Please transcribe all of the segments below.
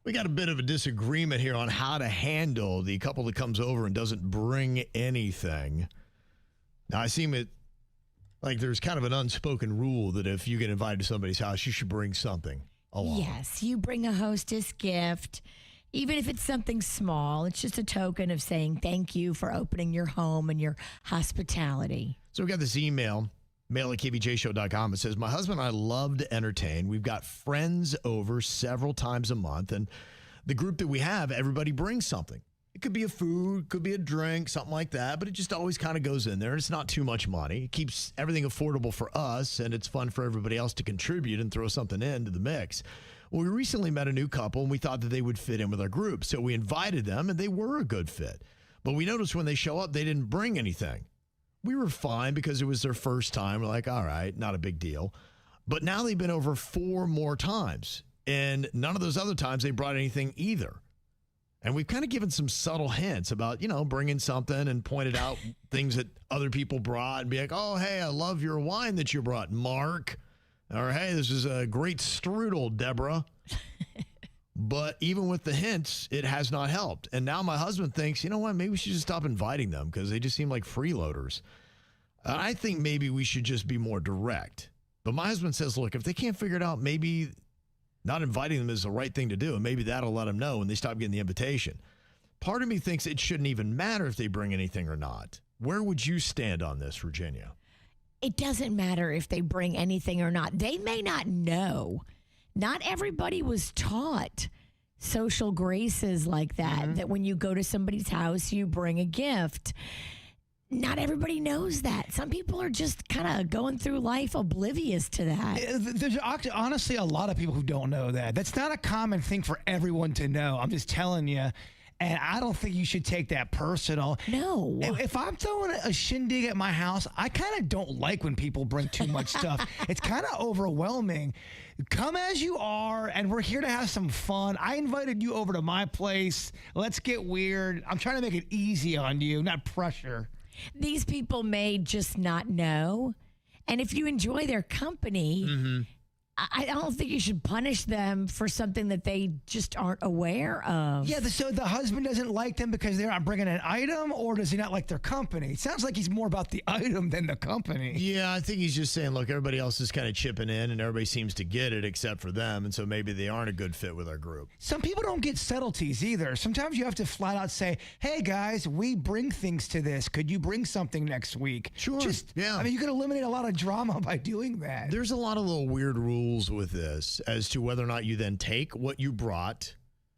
We got a bit of a disagreement here on how to handle the couple that comes over and doesn't bring anything. Now, I seem it like there's kind of an unspoken rule that if you get invited to somebody's house, you should bring something along. Yes, you bring a hostess gift. Even if it's something small, it's just a token of saying thank you for opening your home and your hospitality. So we got this email, mail@kvjshow.com. It says, my husband and I love to entertain. We've got friends over several times a month, and the group that we have, everybody brings something. It could be a food, could be a drink, something like that, but it just always kind of goes in there. It's not too much money. It keeps everything affordable for us, and it's fun for everybody else to contribute and throw something into the mix. Well, we recently met a new couple, and we thought that they would fit in with our group, so we invited them, and they were a good fit. But we noticed when they show up, they didn't bring anything. We were fine because it was their first time. We're like, all right, not a big deal. But now they've been over 4 more times, and none of those other times they brought anything either. And we've kind of given some subtle hints about, bringing something and pointed out things that other people brought and be like, oh, hey, I love your wine that you brought, Mark. Or, hey, this is a great strudel, Deborah. But even with the hints, it has not helped. And now my husband thinks, you know what, maybe we should just stop inviting them because they just seem like freeloaders. I think maybe we should just be more direct. But my husband says, look, if they can't figure it out, maybe not inviting them is the right thing to do, and maybe that'll let them know when they stop getting the invitation. Part of me thinks it shouldn't even matter if they bring anything or not. Where would you stand on this, Virginia? It doesn't matter if they bring anything or not. They may not know. Not everybody was taught social graces like that, that when you go to somebody's house, you bring a gift. Not everybody knows that. Some people are just kind of going through life oblivious to that. There's honestly a lot of people who don't know that. That's not a common thing for everyone to know. I'm just telling you. And I don't think you should take that personal. No. If I'm throwing a shindig at my house, I kind of don't like when people bring too much stuff. It's kind of overwhelming. Come as you are, and we're here to have some fun. I invited you over to my place. Let's get weird. I'm trying to make it easy on you, not pressure. These people may just not know. And if you enjoy their company, I don't think you should punish them for something that they just aren't aware of. Yeah, so the husband doesn't like them because they're not bringing an item, or does he not like their company? It sounds like he's more about the item than the company. Yeah, I think he's just saying, look, everybody else is kind of chipping in, and everybody seems to get it except for them, and so maybe they aren't a good fit with our group. Some people don't get subtleties either. Sometimes you have to flat out say, hey, guys, we bring things to this. Could you bring something next week? Sure, yeah. I mean, you can eliminate a lot of drama by doing that. There's a lot of little weird rules with this as to whether or not you then take what you brought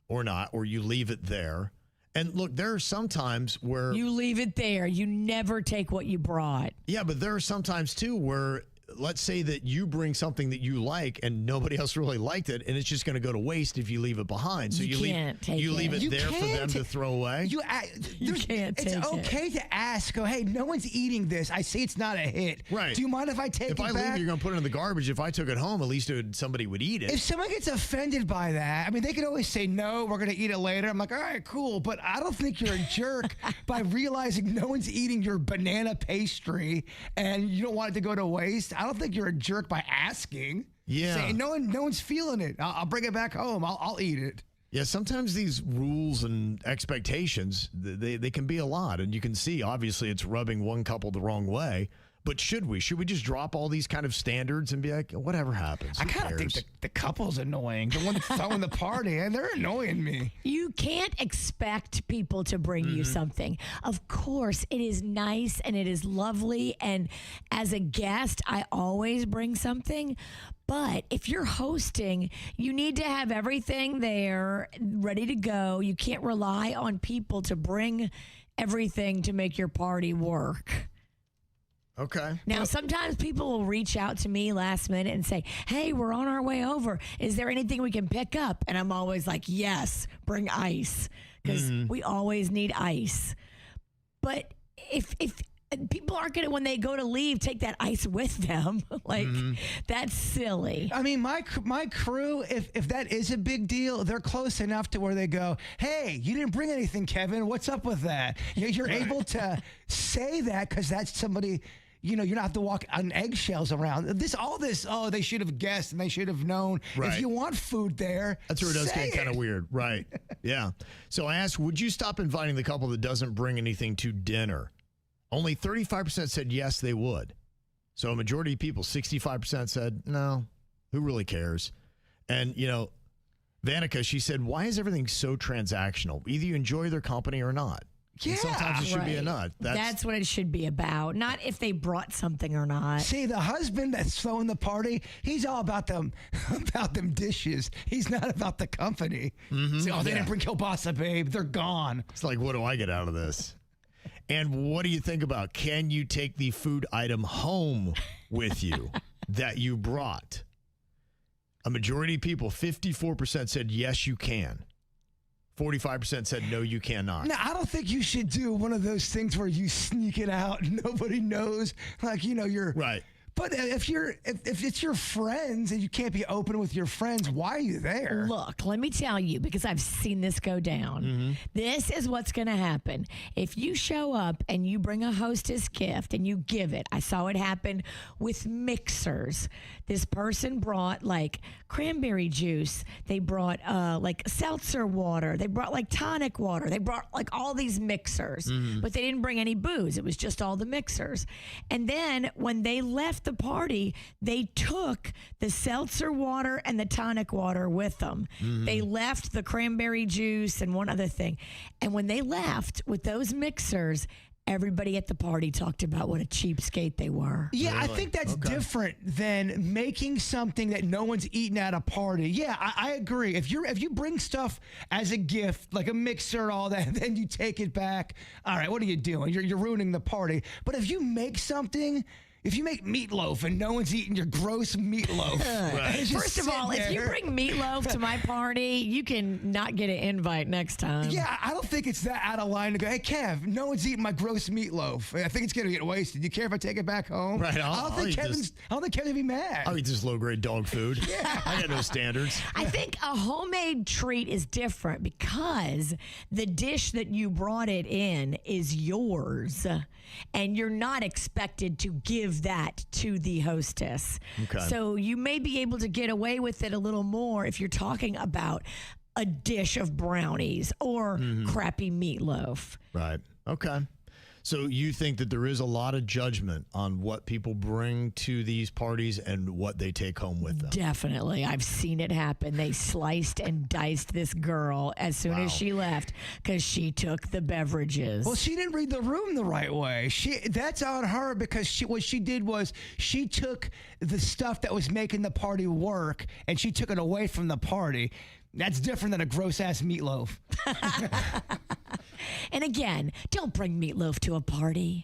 or not, or you leave it there. And look, there are some times where you leave it there. You never take what you brought. Yeah, but there are some times too where, let's say that you bring something that you like and nobody else really liked it, and it's just going to go to waste if you leave it behind. So you leave it there for them to throw away. You can't take it. It's okay to ask. Go, hey, no one's eating this. I see it's not a hit. Right. Do you mind if I take it back? If I leave it, you're going to put it in the garbage. If I took it home, at least somebody would eat it. If someone gets offended by that, I mean, they could always say, no, we're going to eat it later. I'm like, all right, cool. But I don't think you're a jerk by realizing no one's eating your banana pastry and you don't want it to go to waste. I don't think you're a jerk by asking. Yeah. Saying, no one's feeling it. I'll bring it back home. I'll eat it. Yeah, sometimes these rules and expectations, they can be a lot. And you can see, obviously, it's rubbing one couple the wrong way. But should we just drop all these kind of standards and be like, whatever happens? I kind of think the couple's annoying. The one that's throwing the party, and they're annoying me. You can't expect people to bring you something. Of course, it is nice and it is lovely. And as a guest, I always bring something. But if you're hosting, you need to have everything there ready to go. You can't rely on people to bring everything to make your party work. Okay. Now, sometimes people will reach out to me last minute and say, hey, we're on our way over. Is there anything we can pick up? And I'm always like, yes, bring ice, because we always need ice. But if people aren't going to, when they go to leave, take that ice with them, that's silly. I mean, my crew, if that is a big deal, they're close enough to where they go, hey, you didn't bring anything, Kevin. What's up with that? You're able to say that because that's somebody you don't have to walk on eggshells around. Oh, they should have guessed and they should have known. Right. If you want food there, that's where it does get kind of weird. Right. Yeah. So I asked, would you stop inviting the couple that doesn't bring anything to dinner? Only 35% said yes, they would. So a majority of people, 65% said, no, who really cares? And, Vanica, she said, why is everything so transactional? Either you enjoy their company or not. Yeah, and sometimes it should be a nut. That's what it should be about, not if they brought something or not. See, the husband that's throwing the party, he's all about them dishes. He's not about the company. Mm-hmm. See, they didn't bring kielbasa, babe. They're gone. It's like, what do I get out of this? And what do you think about, can you take the food item home with you that you brought? A majority of people, 54% said, yes, you can. 45% said, no, you cannot. Now, I don't think you should do one of those things where you sneak it out and nobody knows. Like, you're... Right. But if it's your friends and you can't be open with your friends, why are you there? Look, let me tell you, because I've seen this go down. Mm-hmm. This is what's going to happen. If you show up and you bring a hostess gift and you give it, I saw it happen with mixers. This person brought like cranberry juice. They brought like seltzer water. They brought like tonic water. They brought like all these mixers, but they didn't bring any booze. It was just all the mixers. And then when they left the party, they took the seltzer water and the tonic water with them. They left the cranberry juice and one other thing. And when they left with those mixers, everybody at the party talked about what a cheapskate they were. Yeah, really? I think that's different than making something that no one's eating at a party. Yeah, I agree. If you bring stuff as a gift, like a mixer, all that, and then you take it back, all right, what are you doing? You're ruining the party. But if you make something... If you make meatloaf and no one's eating your gross meatloaf. Right. First of all, if you bring meatloaf to my party, you can not get an invite next time. Yeah, I don't think it's that out of line to go, hey, Kev, no one's eating my gross meatloaf. I think it's going to get wasted. You care if I take it back home? Right. I don't think Kevin's going to be mad. I'll eat this low-grade dog food. Yeah. I got no standards. I think a homemade treat is different because the dish that you brought it in is yours, and you're not expected to give that to the hostess. Okay. So you may be able to get away with it a little more if you're talking about a dish of brownies or crappy meatloaf. Right. Okay. So you think that there is a lot of judgment on what people bring to these parties and what they take home with them? Definitely. I've seen it happen. They sliced and diced this girl as soon as she left because she took the beverages. Well, she didn't read the room the right way. That's on her because what she did was she took the stuff that was making the party work and she took it away from the party. That's different than a gross-ass meatloaf. And again, don't bring meatloaf to a party.